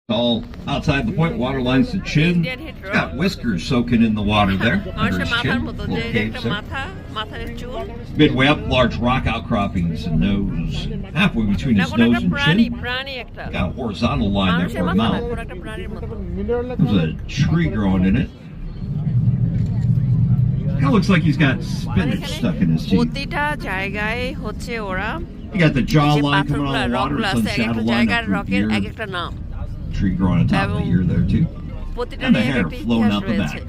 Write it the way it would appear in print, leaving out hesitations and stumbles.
All outside the point, water lines to chin. He's got whiskers soaking in the water there. Under his chin. Little caves there. Midway up, large rock outcroppings and nose. Halfway between his nose and chin. Got a horizontal line there for a mouth. There's a tree growing in it. Kind of looks like he's got spinach stuck in his teeth. You got the jawline coming out of the water, some shadow line up through the ear. Tree growing on top of the ear there too. And the hair flowing out the back.